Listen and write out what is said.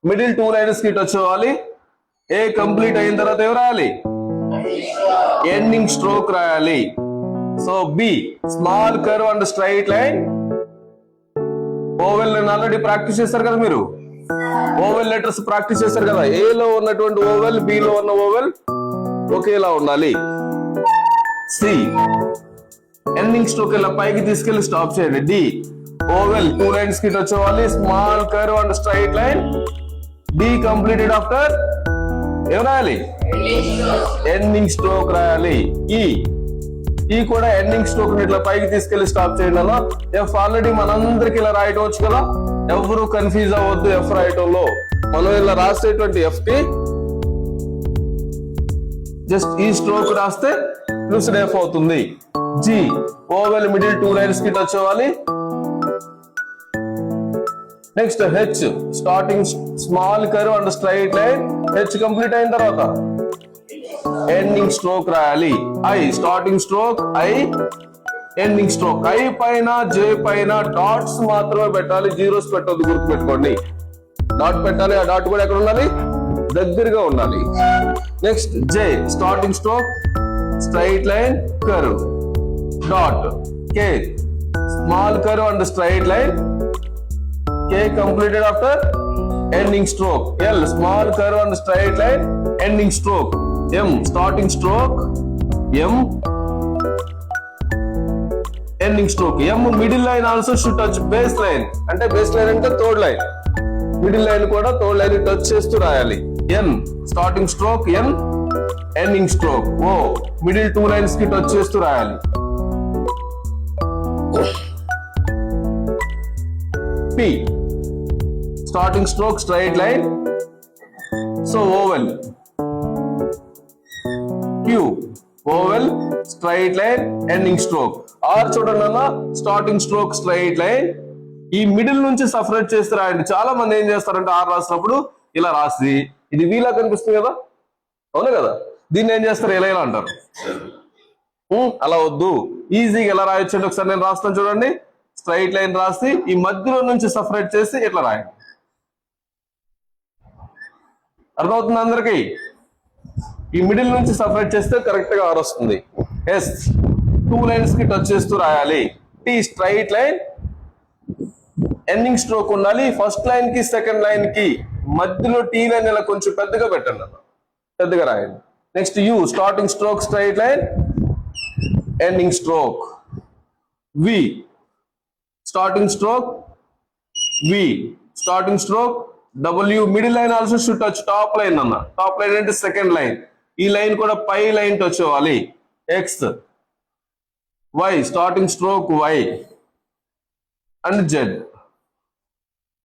Middle two lines కి వచ్చేవాలి. ఏ complete అయిన తర్వాత ఏం రాయాలి? ఎండింగ్ స్ట్రోక్ రాయాలి. So B small curve and straight line. Oval నేను ఆల్రెడీ ప్రాక్టీస్ చేస్తారు కదా మీరు, ఓవెల్ లెటర్స్ ప్రాక్టీస్ చేస్తారు కదా. ఏ లో ఉన్నటువంటి ఓవెల్, బి లో ఉన్న ఓవెల్ ఒకేలా ఉండాలి. సి ఎండింగ్ స్ట్రోక్ ఇలా పైకి తీసుకెళ్లి స్టాప్ చేయండి. డి ఓవెల్ టూ లైన్స్ కి వచ్చేవాలి. Small curve and straight line. D completed after ఏం రాయాలి? ఎండింగ్ స్ట్రోక్ రాయాలి. ఈ కూడా ఎండింగ్ స్ట్రోక్ ఇట్లా పైకి తీసుకెళ్లి స్టాప్ చేయండి అలా. ఎఫ్ ఆల్రెడీ మనందరికి ఇలా రాయటం వచ్చు కదా, ఎవరు కన్ఫ్యూజ్ అవ్వద్దు. ఎఫ్ రాయటంలో మనం ఇలా రాసేటువంటి ఎఫ్ కి జస్ట్ ఈ స్ట్రోక్ రాస్తే లూసిడ్ ఎఫ్ అవుతుంది. G oval middle two lines కి టచ్ అవ్వాలి. Next H starting small curve and straight line. H complete అయిన తర్వాత ఎండింగ్ స్ట్రోక్ రాయాలి. I starting stroke, I ending stroke. I పైన జే పైన డాట్స్ మాత్రమే పెట్టాలి, జీరోస్ పెట్టొద్దు, గుర్తు పెట్టుకోండి. డాట్ పెట్టాలి, ఆ డాట్ కూడా ఎక్కడ ఉండాలి? దగ్గరగా ఉండాలి. Next J starting stroke, straight line, curve, dot. K small curve and straight line. K completed after ending stroke. L small curve and straight line, ending stroke. M starting stroke, M ending stroke. M middle line also should touch base line. అంటే base line అంటే third line. Middle line కూడా third line touch చేస్తూ రాయాలి. N starting stroke, N ending stroke. O middle two lines కి touch చేస్తూ రాయాలి. P starting stroke, straight line. So oval. Q oval, straight line, ending stroke. R చూడండి అన్న, starting stroke, straight line. ఈ middle నుంచి separate చేస్తే రాయండి. చాలా మంది ఏం చేస్తారంటే ఆర్ రాసినప్పుడు ఇలా రాసి ఇది వీలా కనిపిస్తుంది కదా, అవును కదా, దీన్ని ఏం చేస్తారు? ఇలా ఇలా అంటారు. అలా వద్దు, ఈజీగా ఎలా రాయొచ్చు అంటే ఒకసారి నేను రాస్తాను చూడండి. స్ట్రైట్ లైన్ రాసి ఈ మధ్యలో నుంచి సపరేట్ చేసి ఇట్లా రాయండి. అర్థమవుతుంది అందరికి? ఈ మిడిల్ నుంచి సపరేట్ చేస్తే కరెక్ట్ గా ఆర్ వస్తుంది. ఎస్ టూ లైన్స్ కి టచ్ చేస్తూ రాయాలి. T straight line, ending stroke ఉండాలి. ఫస్ట్ లైన్ కి సెకండ్ లైన్ కి మధ్యలో టీ లైన్ ఇలా కొంచెం పెద్దగా పెట్టండి అన్న, పెద్దగా రాయండి. Next U starting stroke, straight line, ending stroke. V starting stroke, V starting stroke. W middle line also should touch top line అన్న. టాప్ లైన్ అంటే సెకండ్ లైన్. ఈ లైన్ కూడా పై లైన్ టచ్ అవ్వాలి. X Y starting stroke, Y and Z.